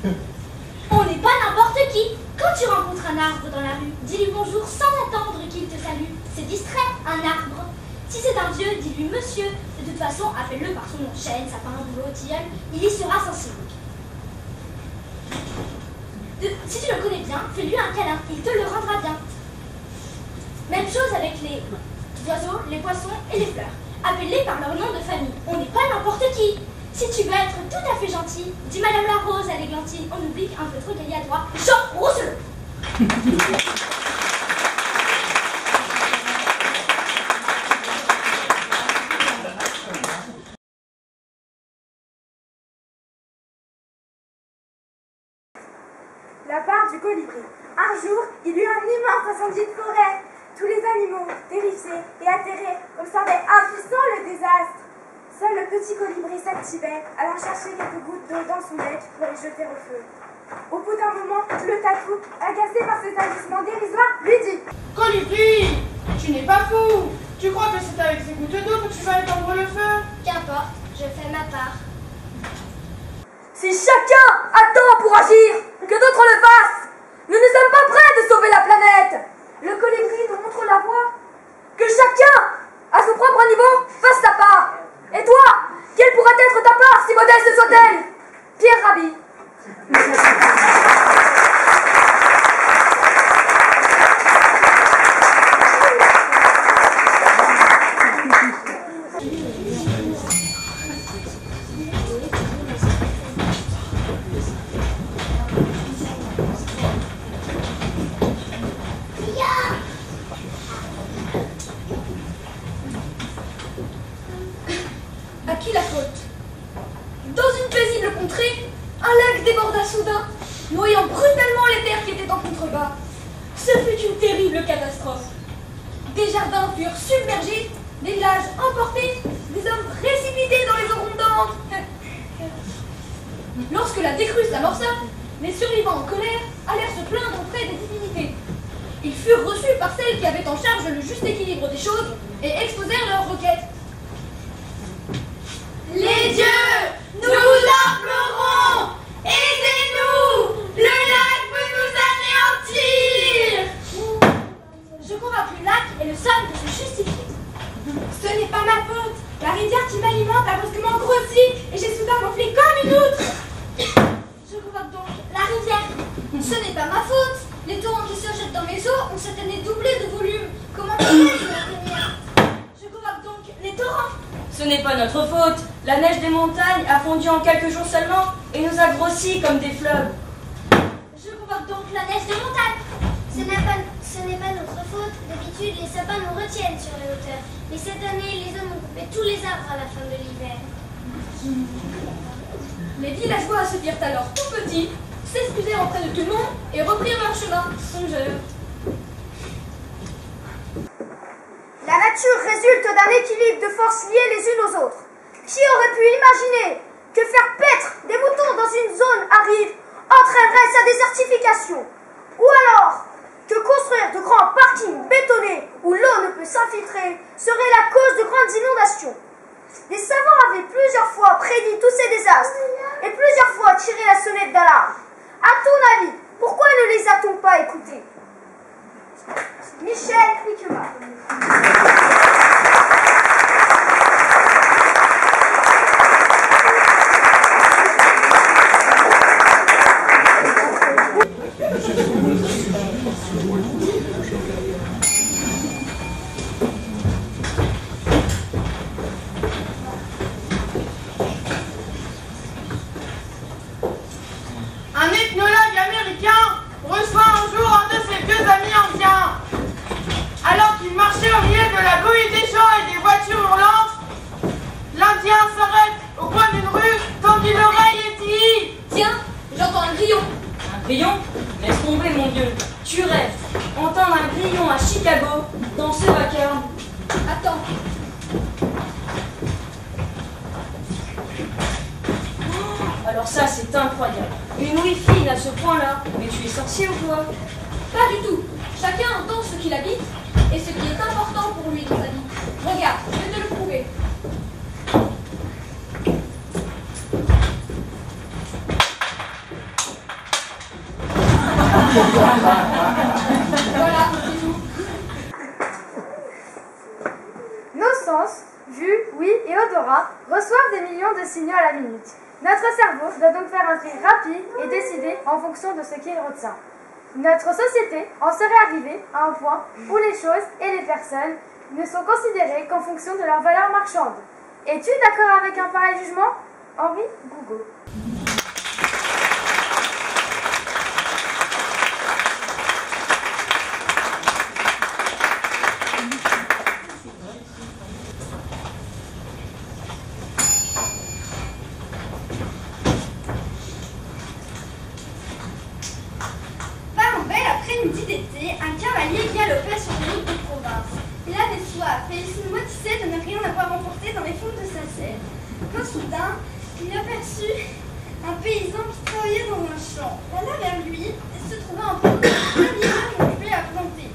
On n'est pas n'importe qui. Quand tu rencontres un arbre dans la rue, dis-lui bonjour sans entendre qu'il te salue. C'est distrait, un arbre. Si c'est un vieux, dis-lui monsieur. De toute façon, appelle-le par son nom, chêne, sapin, bouleau, tilleul, il y sera sensible. Si tu le connais bien, fais-lui un câlin, il te le rendra bien. Même chose avec les oiseaux, les poissons et les fleurs. Appelle-les par leur nom de famille. On n'est pas n'importe qui. Si tu veux être tout à fait gentil, dis Madame la Rose à l'églantine. On oublie qu'un peu trop gaillé à droite. Jean Rousselot. La part du colibri. Un jour, il y eut un immense incendie de forêt. Tous les animaux, terrifiés et atterrés, observaient impuissants le désastre. Seul le petit colibri s'activait, allant chercher quelques gouttes d'eau dans son bec pour les jeter au feu. Au bout d'un moment, le tatou, agacé par cet agissement dérisoire, lui dit « Colibri, tu n'es pas fou. Tu crois que c'est avec ces gouttes d'eau que tu vas éteindre le feu? Qu'importe, je fais ma part. » Si chacun attend pour agir, que d'autres le fassent. Nous ne sommes pas prêts de sauver la planète. Le colibri nous montre la voie. Que chacun, à son propre niveau, fasse sa part. Et toi, quelle pourrait être ta part, si modeste soit-elle? Pierre Rabhi. À qui la faute? Dans une paisible contrée, un lac déborda soudain, noyant brutalement les terres qui étaient en contrebas. Ce fut une terrible catastrophe. Des jardins furent submergés, des villages emportés, des hommes précipités dans les eaux rondantes. Lorsque la décrue s'amorça, les survivants en colère allèrent se plaindre auprès des divinités. Ils furent reçus par celles qui avaient en charge le juste équilibre des choses et exposèrent leurs requêtes. Les dieux, nous vous implorons, aidez-nous, le lac peut nous anéantir. Je convainc le lac et le sol de se justifier. Ce n'est pas ma faute. La rivière qui m'alimente a brusquement grossi et j'ai soudain gonflé comme une outre. Je convainc donc la rivière. Ce n'est pas ma faute. Les torrents qui se jettent dans mes eaux ont cette année doublé de volume. Comment peux-je l'obtenir? Je convainc donc les torrents. Ce n'est pas notre faute. La neige des montagnes a fondu en quelques jours seulement et nous a grossi comme des fleuves. Je convainc donc la neige des montagnes. Ce n'est pas notre faute. D'habitude, les sapins nous retiennent sur les hauteurs. Mais cette année, les hommes ont coupé tous les arbres à la fin de l'hiver. Les villageois se firent alors tout petits, s'excusèrent auprès de tout le monde et reprirent leur chemin, songeurs. La nature résulte d'un équilibre de forces liées les unes aux autres. Qui aurait pu imaginer que faire paître des moutons dans une zone aride entraînerait sa désertification? Ou alors que construire de grands parkings bétonnés où l'eau ne peut s'infiltrer serait la cause de grandes inondations? Les savants avaient plusieurs fois prédit tous ces désastres et plusieurs fois tiré la sonnette d'alarme. À ton avis, pourquoi ne les a-t-on pas écoutés? Michel Hickman. Un ethnologue américain reçoit un jour un de ses deux amis indiens. Alors qu'il marchait au milieu de la bouillie des gens et des voitures hurlantes, l'Indien s'arrête au coin d'une rue, tendit l'oreille et dit: Tiens, j'entends un grillon. Un grillon? Laisse tomber, mon Dieu. Tu rêves. Entendre un grillon à Chicago dans ce vacarme. Attends. Alors ça, c'est incroyable. Une ouïe fine à ce point-là. Mais tu es sorcier ou quoi? Pas du tout. Chacun entend ce qu'il habite et ce qui est important pour lui dans sa vie. Regarde, je vais te le prouver. Voilà, c'est tout. Nos sens, vue, ouïe et odorat, reçoivent des millions de signaux à la minute. Notre cerveau doit donc faire un tri rapide et décider en fonction de ce qu'il retient. Notre société en serait arrivée à un point où les choses et les personnes ne sont considérées qu'en fonction de leur valeur marchande. Es-tu d'accord avec un pareil jugement, Henri Gougaud? Par un bel après-midi d'été, un cavalier galopait sur les routes de province. Il avait soif et il se maudissait de ne rien avoir emporté dans les fonds de sa selle. Quand soudain, il aperçut un paysan qui travaillait dans un champ. Là vers lui, il se trouvait un peu occupé à planter.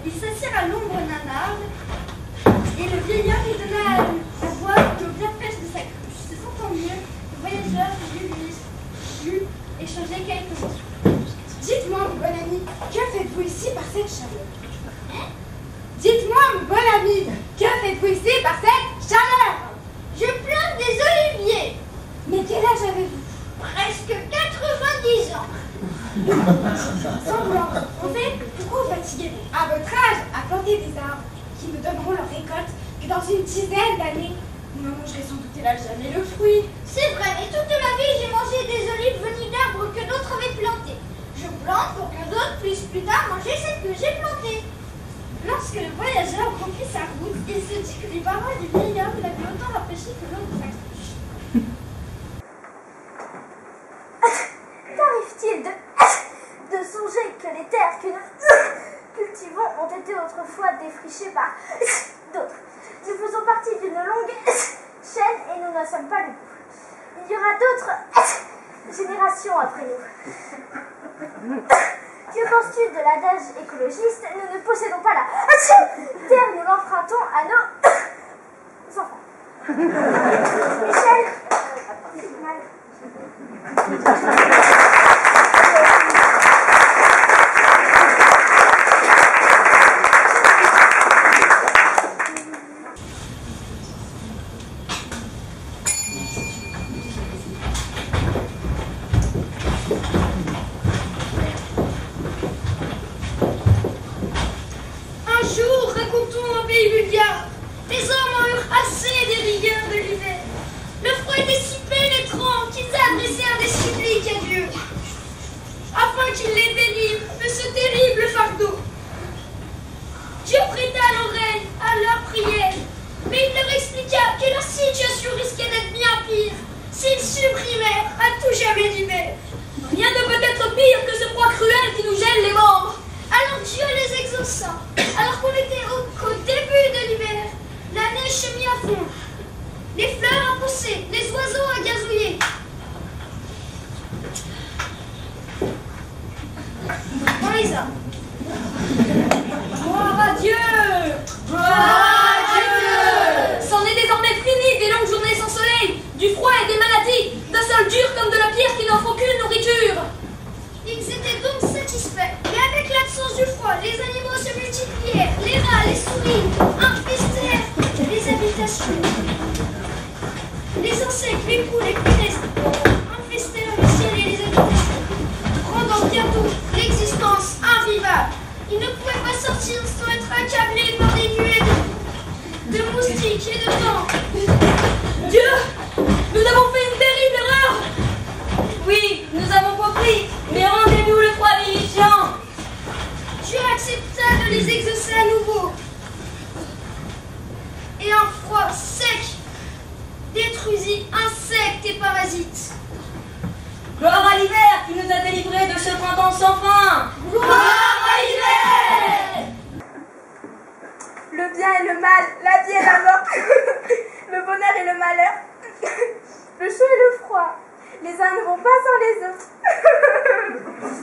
Il s'assirent à l'ombre d'un arbre et le vieillard lui donna à boire de l'eau bien fraîche de sa cruche. Se sentant mieux, le voyageur lui échanger quelques mots. Dites-moi, mon bon ami, que faites-vous ici par cette chaleur? Dites-moi, mon bon ami, que faites-vous ici par cette chaleur? Je plante des oliviers. Mais quel âge avez-vous? Presque 90 ans. Sans vouloir. En fait, pourquoi vous fatiguez à votre âge à planter des arbres qui ne donneront leur récolte que dans une dizaine d'années? Vous ne mangerez sans doute hélas jamais le fruit. C'est vrai, mais toute la vie, j'ai mangé des olives venues d'arbres que d'autres avaient plantés. Je plante pour que d'autres puissent plus tard manger celles que j'ai plantées. Lorsque le voyageur reprit sa route, il se dit que les paroles du vieillard l'avaient autant rafraîchi que l'eau de sa cruche. Qu'arrive-t-il de songer que les terres que nous cultivons ont été autrefois défrichées par d'autres? Nous faisons partie d'une longue chaîne et nous n'en sommes pas le bout. Il y aura d'autres générations après nous. Que penses-tu de l'adage écologiste? Nous ne possédons pas la terre, nous l'empruntons à nos enfants. Michel, Un jour, racontons un pays bulgare. Les hommes en eurent assez des rigueurs de l'hiver. Le froid était si pénétrant qu'ils adressèrent des suppliques à Dieu, afin qu'il les délivre de ce terrible fardeau. Dieu prêta l'oreille à leurs prières, mais il leur expliqua que leur situation risquait d'être bien pire s'ils supprimèrent à tout jamais l'hiver. Rien ne peut être pire que ce froid cruel qui nous gèle les membres. Alors Dieu les exauça. Alors qu'on était au début de l'hiver, la neige se mit à fondre, les fleurs à pousser, les oiseaux à gazouiller. Marisa. Gloire à Dieu! Gloire à Dieu! C'en est désormais fini des longues journées sans soleil, du froid et des maladies, d'un sol dur comme de la pierre qui n'offre aucune nourriture. Ils étaient donc satisfaits, mais avec l'absence du froid, les animaux se multiplièrent, les rats, les souris infestèrent les habitations. Les insectes, les poules, les punaises infestèrent le ciel et les habitations, rendant bientôt l'existence invivable. Ils ne pouvaient pas sortir sans être accablés par des nuées de moustiques et de vents. Dieu, nous avons fait une terrible erreur. Oui, nous avons compris, mais rendez-nous le froid vivifiant. Dieu accepta de les exaucer à nouveau. Et un froid sec détruisit insectes et parasites. Gloire à l'hiver qui nous a délivrés de ce printemps sans fin. Gloire à l'hiver! le bien et le mal, la vie et la mort, le bonheur et le malheur, le chaud et le froid. Les uns ne vont pas sans les autres.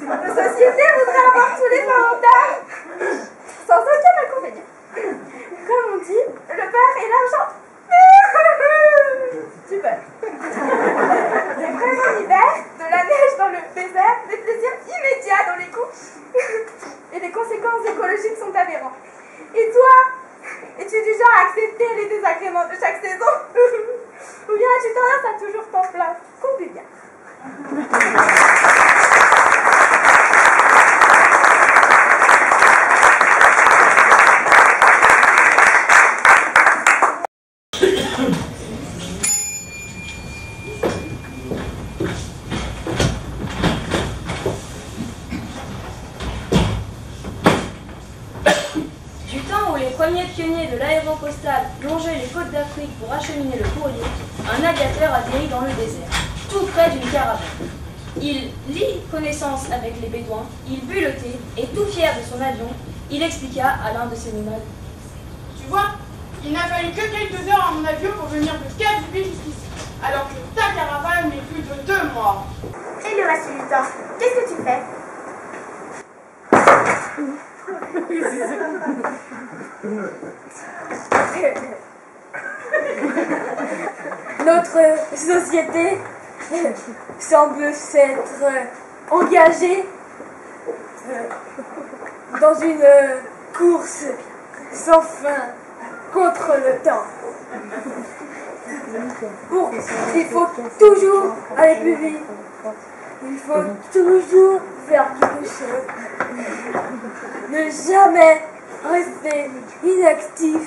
La société voudrait avoir tous les avantages, sans aucun inconvénient. Comme on dit, le beurre et l'argent du beurre. Des fraises en hiver, de la neige dans le désert, l'expérience a toujours son place. Compte bien. Du temps où les premiers pionniers de l'aéropostale longeaient les côtes d'Afrique pour acheminer le courrier, un aviateur atterrit dans le désert, tout près d'une caravane. Il lit connaissance avec les Bédouins, il but le thé, et tout fier de son avion, il expliqua à l'un de ses nomades. Tu vois, il n'a fallu que quelques heures à mon avion pour venir de Kabylie jusqu'ici, alors que ta caravane met plus de 2 mois. Et le reste du temps, qu'est-ce que tu fais? Notre société semble s'être engagée dans une course sans fin contre le temps. Il faut toujours aller plus vite. Il faut toujours faire quelque chose. Ne jamais rester inactif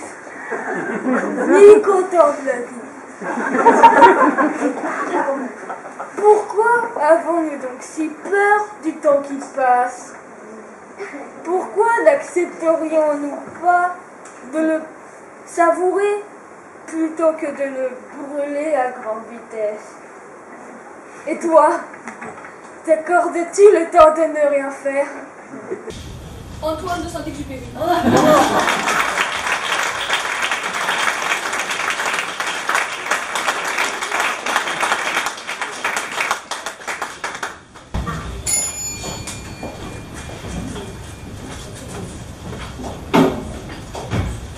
ni contemplatif. Pourquoi avons-nous donc si peur du temps qui passe? Pourquoi n'accepterions-nous pas de le savourer plutôt que de le brûler à grande vitesse? Et toi, t'accordes-tu le temps de ne rien faire? Antoine de Saint-Exupéry.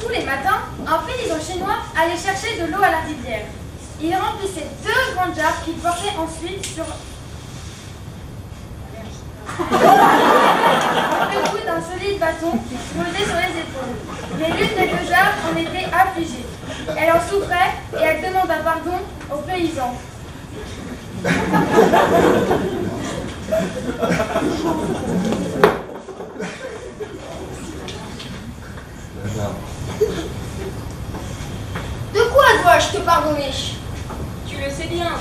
Tous les matins, un paysan chinois allait chercher de l'eau à la rivière. Il remplissait 2 grandes jarres qu'il portait ensuite sur le bout d'un solide bâton posé sur les épaules. Mais l'une des 2 jarres en était affligée. Elle en souffrait et elle demanda pardon au paysan. De quoi dois-je te pardonner? Tu le sais bien,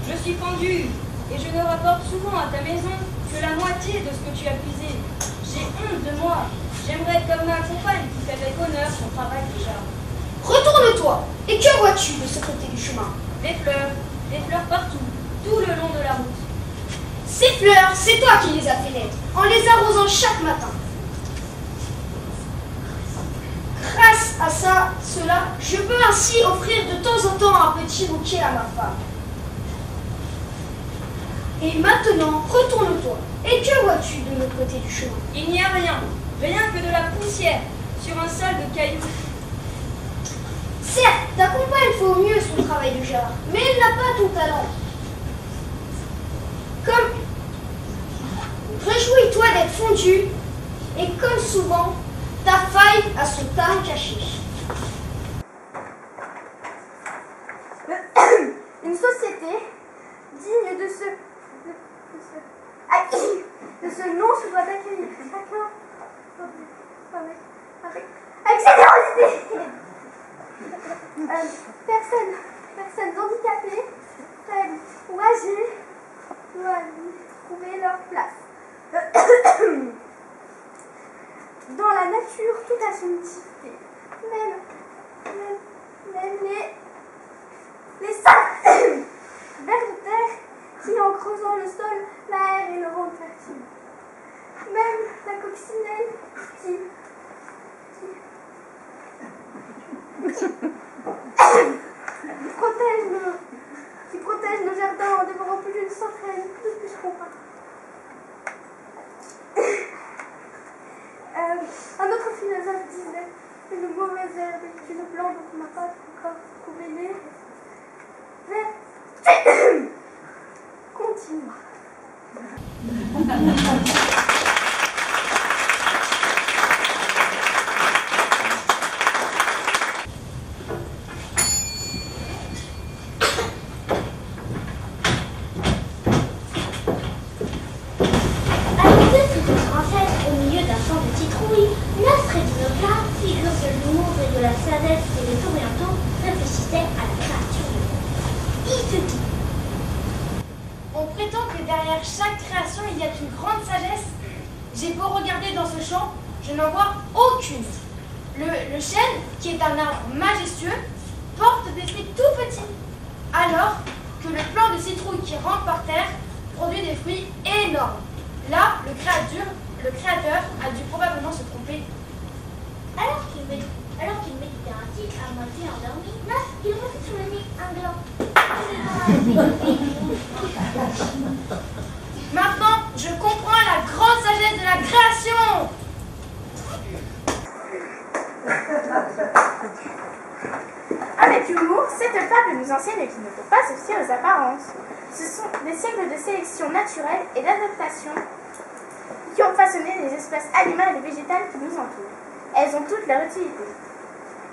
je suis pendu, et je ne rapporte souvent à ta maison que la moitié de ce que tu as puisé. J'ai honte de moi. J'aimerais être comme ma compagne qui fait avec honneur son travail déjà. Retourne-toi. Et que vois-tu de ce côté du chemin? Des fleurs partout, tout le long de la route. Ces fleurs, c'est toi qui les as fait naître, en les arrosant chaque matin. Grâce à cela, je peux ainsi offrir de temps en temps un petit bouquet à ma femme. Et maintenant, retourne-toi. Et que vois-tu de l'autre côté du chemin? Il n'y a rien que de la poussière sur un sol de cailloux. Certes, ta compagne fait au mieux son travail de Gérard, mais elle n'a pas ton talent. Réjouis-toi d'être fondu, et comme souvent, ta faille a son talent caché. Une société digne de ce nom se doit accueillir chacun avec générosité. Personnes handicapées, faibles ou âgées doivent trouver leur place. Dans la nature, tout a son utilité. Même les sacs vers de terre qui, en creusant le sol, l'aèrent et le rendent fertile. Même la coccinelle qui protège nos jardins en dévorant plus d'une centaine de pucerons par an. Un autre philosophe disait: une mauvaise herbe est une plante dont on n'a pas encore trouvé les vers. Continue. derrière chaque création, il y a une grande sagesse. J'ai beau regarder dans ce champ, je n'en vois aucune. Le chêne, qui est un arbre majestueux, porte des fruits tout petits, alors que le plant de citrouille qui rampe par terre produit des fruits énormes. Là, le créateur a dû probablement se tromper. Alors qu'il méditait ainsi, à moitié endormi, là, il reçut sur le nez un gland. Maintenant, je comprends la grande sagesse de la création. Avec humour, cette fable nous enseigne qu'il ne faut pas se fier aux apparences. Ce sont des siècles de sélection naturelle et d'adaptation qui ont façonné les espèces animales et végétales qui nous entourent. Elles ont toutes leur utilité.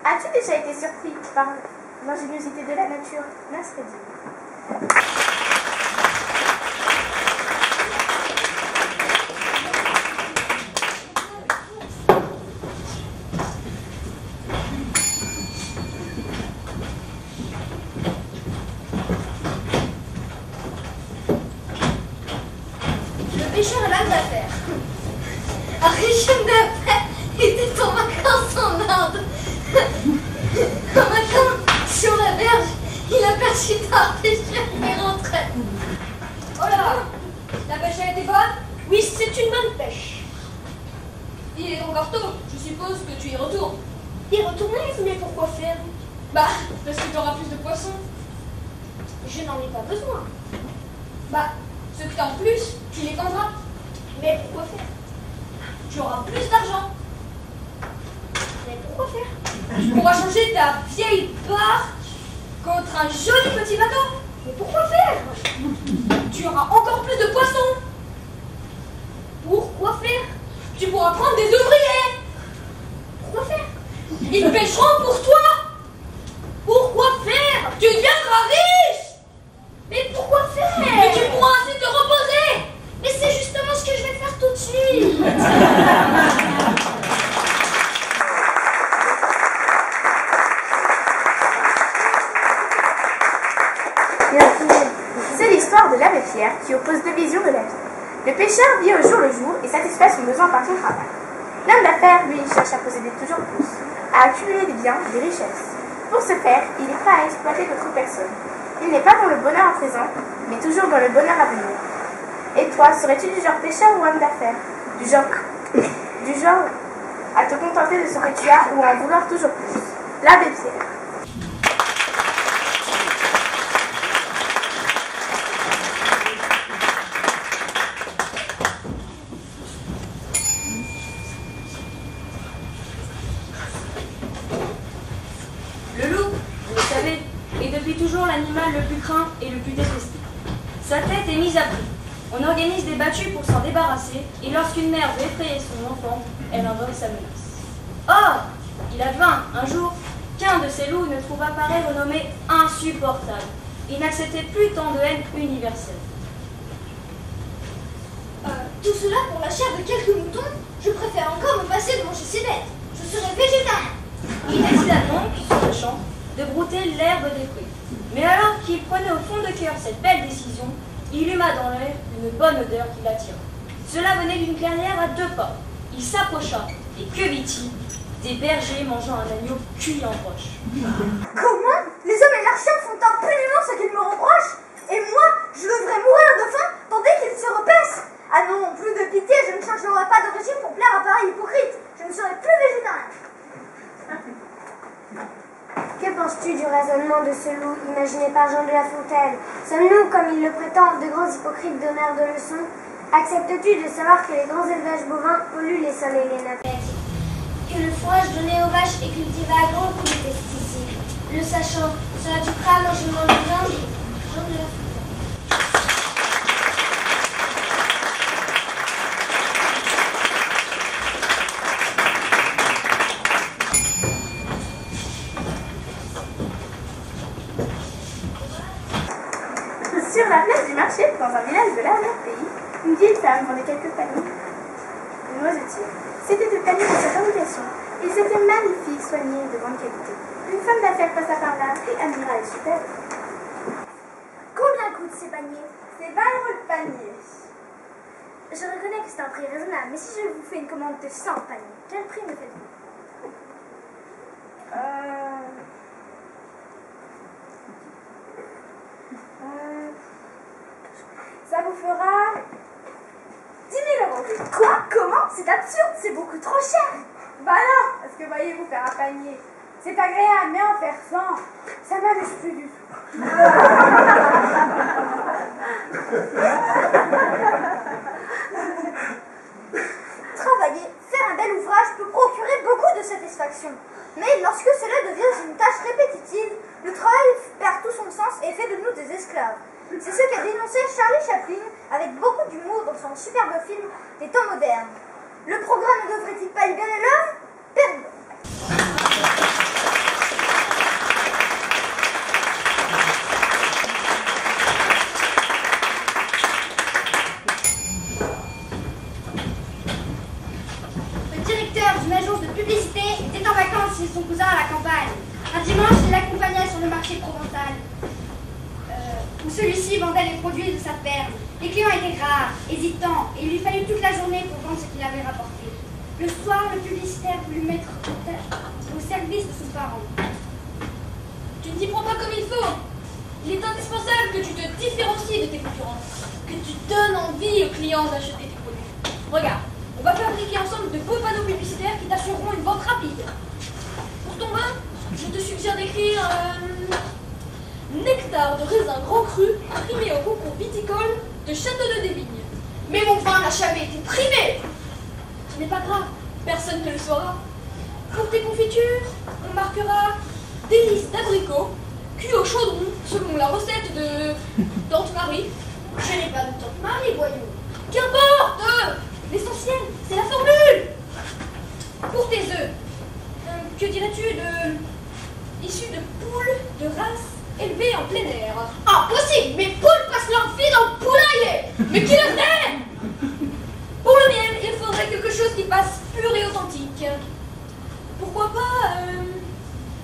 As-tu déjà été surpris par l'ingéniosité de la nature, Nasreddin? Le pêcheur et l'âme d'affaires. Un régime d'affaires était en vacances en Inde. Un matin, sur la berge, il aperçut un pêcheur qui rentrait. Oh là, la pêche a été bonne? Oui, c'est une bonne pêche. Il est encore tôt, je suppose que tu y retournes. Y retourner? Mais pourquoi faire? Bah, parce que tu auras plus de poissons. Je n'en ai pas besoin. Bah, ce que tu as en plus, tu les vendras. Mais pourquoi faire? Tu auras plus d'argent. Mais pourquoi faire? Tu pourras changer ta vieille barque contre un joli petit bateau. Mais pourquoi faire? Tu auras encore plus de poissons. Pourquoi faire? Tu pourras prendre des ouvriers. Pourquoi faire? Ils pêcheront pour toi. Pourquoi faire? Tu deviendras riche. Mais pourquoi faire? Mais tu pourras ainsi te reposer. Mais c'est justement ce que je vais faire tout de suite. C'est l'histoire de l'abbé Pierre qui oppose deux visions de la vie. Le pêcheur vit au jour le jour et satisfait son besoin par son travail. L'homme d'affaires, lui, cherche à posséder toujours plus, à accumuler des biens, des richesses. Pour ce faire, il est prêt à exploiter d'autres personnes. Il n'est pas dans le bonheur en présent, mais toujours dans le bonheur à venir. Et toi, serais-tu du genre pêcheur ou homme d'affaires? Du genre à te contenter de ce que tu as ou à en vouloir toujours plus? L'abbé Pierre. L'animal le plus craint et le plus détesté. Sa tête est mise à prix. On organise des battues pour s'en débarrasser et lorsqu'une mère veut effrayer son enfant, elle invoque sa menace. Or, il advint un jour qu'un de ces loups ne trouva pareil renommé insupportable et n'acceptait plus tant de haine universelle. Tout cela pour la chair de quelques moutons? Je préfère encore me passer de manger ces bêtes. Je serai végétarien. Il décida donc, sur le champ, de brouter l'herbe des fruits. Mais alors qu'il prenait au fond de cœur cette belle décision, il huma dans l'air une bonne odeur qui l'attira. Cela venait d'une clairière à 2 pas. Il s'approcha, et que vit-il? Des bergers mangeant un agneau cuit en broche. Comment? Les hommes et leurs chiens font impunément ce qu'ils me reprochent? Et moi, je devrais mourir de faim tandis qu'ils se repaissent? Ah non, plus de pitié, je ne changerai pas de régime pour plaire à pareil hypocrite. Je ne serai plus végétarien. Que penses-tu du raisonnement de ce loup imaginé par Jean de La Fontaine? Sommes-nous, comme il le prétend, de grands hypocrites donneurs de leçons? Acceptes-tu de savoir que les grands élevages bovins polluent les sols et les nappes? Que le fourrage donné aux vaches est cultivé à grands coups de pesticides. Le sachant, seras-tu prêt à manger moins de viande? Jean de La Fontaine. Sur la place du marché, dans un village de l'arrière-pays, une vieille femme vendait quelques paniers de noisetiers. C'était de paniers de sa fabrication. Ils étaient magnifiques, soignés, de grande qualité. Une femme d'affaires passa par là et admira les superbes. Combien coûte de ces paniers? C'est 20 € le panier. Je reconnais que c'est un prix raisonnable, mais si je vous fais une commande de 100 paniers, quel prix me faites-vous? Ça vous fera 10 000 €. Quoi? Comment? C'est absurde, c'est beaucoup trop cher. Bah non, parce que voyez-vous, faire un panier, c'est agréable, mais en faire 100, ça m'amuse plus du tout. Travailler, faire un bel ouvrage peut procurer beaucoup de satisfaction. Mais lorsque cela devient une tâche répétitive, le travail perd tout son sens et fait de nous des esclaves. C'est ce qu'a dénoncé Charlie Chaplin avec beaucoup d'humour dans son superbe film Les temps modernes. Le programme ne devrait-il pas y gagner l'heure? Perdons. Le directeur d'une agence de publicité était en vacances chez son cousin à la campagne. Un dimanche, il l'accompagnait sur le marché provençal, où celui-ci vendait les produits de sa ferme. Les clients étaient rares, hésitants, et il lui fallut toute la journée pour vendre ce qu'il avait rapporté. Le soir, le publicitaire voulut mettre au service de son parent. Tu ne t'y prends pas comme il faut. Il est indispensable que tu te différencies de tes concurrents, que tu donnes envie aux clients d'acheter tes produits. Regarde, on va fabriquer ensemble de beaux panneaux publicitaires qui t'assureront une vente rapide. Pour ton vin, je te suggère d'écrire nectar de raisin grand cru imprimé au concours viticole de Château-de-Desvignes. Mais mon vin n'a jamais été primé. Ce n'est pas grave, personne ne le saura. Pour tes confitures, on marquera délices d'abricots, cuits au chaudron selon la recette de Tante Marie. Je n'ai pas de Tante Marie, voyons. Qu'importe! L'essentiel, c'est la formule. Pour tes œufs, que dirais-tu de issus de poules de race élevées en plein air? Impossible! Mes poules passent leur vie dans le poulailler! Mais qui le fait? Pour le miel, il faudrait quelque chose qui passe pur et authentique. Pourquoi pas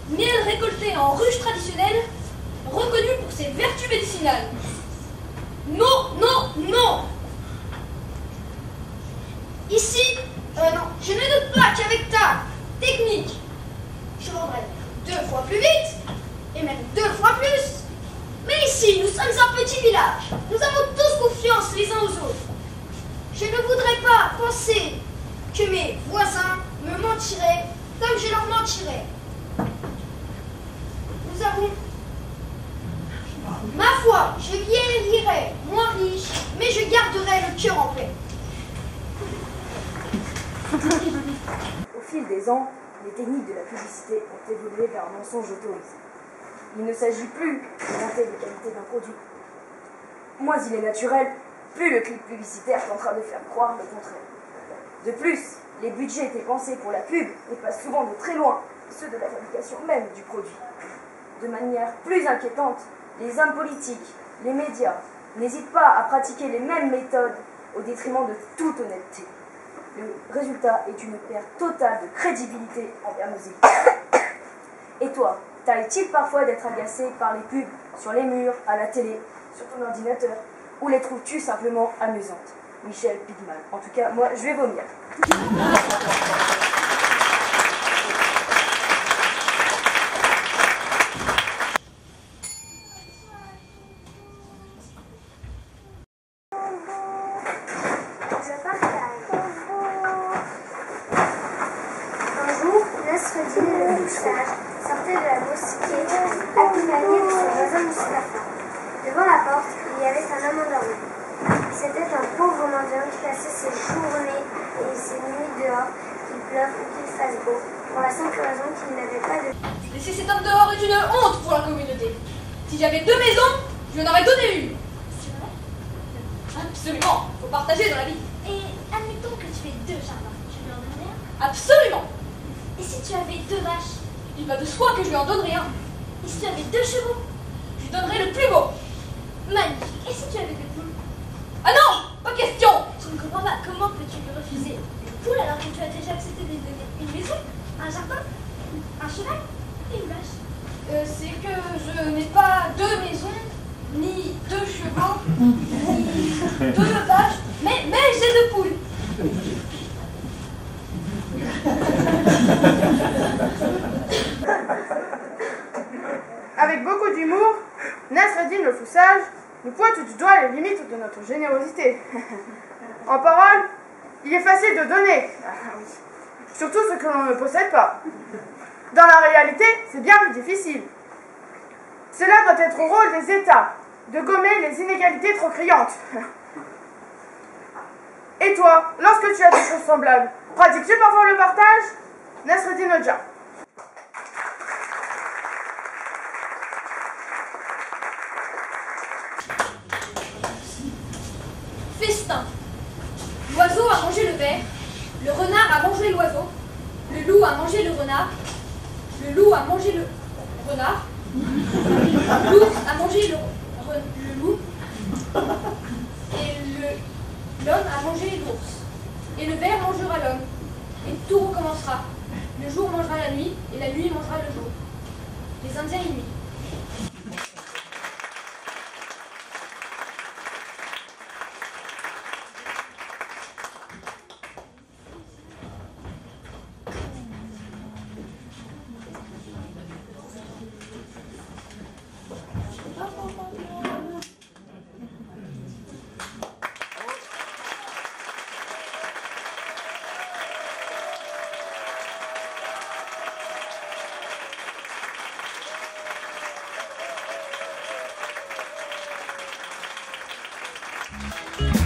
miel récolté en ruche traditionnelle, reconnu pour ses vertus médicinales. Non, non, non! Ici, non, je ne doute pas qu'avec ta technique, je vendrai 2 fois plus vite, et même 2 fois plus. Mais ici, nous sommes un petit village. Nous avons tous confiance les uns aux autres. Je ne voudrais pas penser que mes voisins me mentiraient comme je leur mentirais. Nous avons... Ma foi, je vieillirai moins riche, mais je garderai le cœur en paix. Au fil des ans, les techniques de la publicité ont évolué vers un mensonge autorisé. Il ne s'agit plus de vanter les qualités d'un produit. Moins il est naturel, plus le clip publicitaire tentera de faire croire le contraire. De plus, les budgets étaient pensés pour la pub et passent souvent de très loin ceux de la fabrication même du produit. De manière plus inquiétante, les hommes politiques, les médias n'hésitent pas à pratiquer les mêmes méthodes au détriment de toute honnêteté. Le résultat est une perte totale de crédibilité envers nos équipes. Et toi, t'arrive-t-il parfois d'être agacé par les pubs sur les murs, à la télé, sur ton ordinateur, ou les trouves-tu simplement amusantes? Michel Pigman. En tout cas, moi, je vais vomir. Sortait de la mosquée, accompagné de son voisin Mustapha. Devant la porte, il y avait un homme endormi. C'était un pauvre mendiant qui passait ses journées et ses nuits dehors, qu'il pleuve ou qu'il fasse beau, pour la simple raison qu'il n'avait pas de... Laisser cet homme dehors est une honte pour la communauté. Si j'avais 2 maisons, je lui en aurais donné une. C'est vrai? Absolument, faut partager dans la vie. Et admettons que tu fais 2 jardins. Tu lui en donnes un? Absolument. Et si tu avais 2 vaches? Il va de soi que je lui en donnerai un. Et si tu avais 2 chevaux? Je lui donnerai le plus beau. Magnifique. Et si tu avais 2 poules? Ah non, pas question. Je ne comprends pas. Comment peux-tu lui refuser une poule alors que tu as déjà accepté de lui donner une maison, un jardin, un cheval et une vache? C'est que je n'ai pas 2 maisons, ni 2 chevaux. Non. Deux vaches, mais j'ai deux poules. Avec beaucoup d'humour, Nasreddin le fou sage nous pointe du doigt les limites de notre générosité. En parole, il est facile de donner, surtout ce que l'on ne possède pas. Dans la réalité, c'est bien plus difficile. Cela doit être au rôle des États de gommer les inégalités trop criantes. Et toi, lorsque tu as des choses semblables, pratiques-tu parfois le partage? Nasreddin Hodja. Festin. L'oiseau a mangé le ver, le renard a mangé l'oiseau, le loup a mangé le renard, le loup a mangé le renard, l'ours a mangé le loup, et l'homme a mangé l'ours, et le ver mangera l'homme, et tout recommencera. Le jour mangera la nuit, et la nuit mangera le jour. Les Indiens immigrent. Thank you.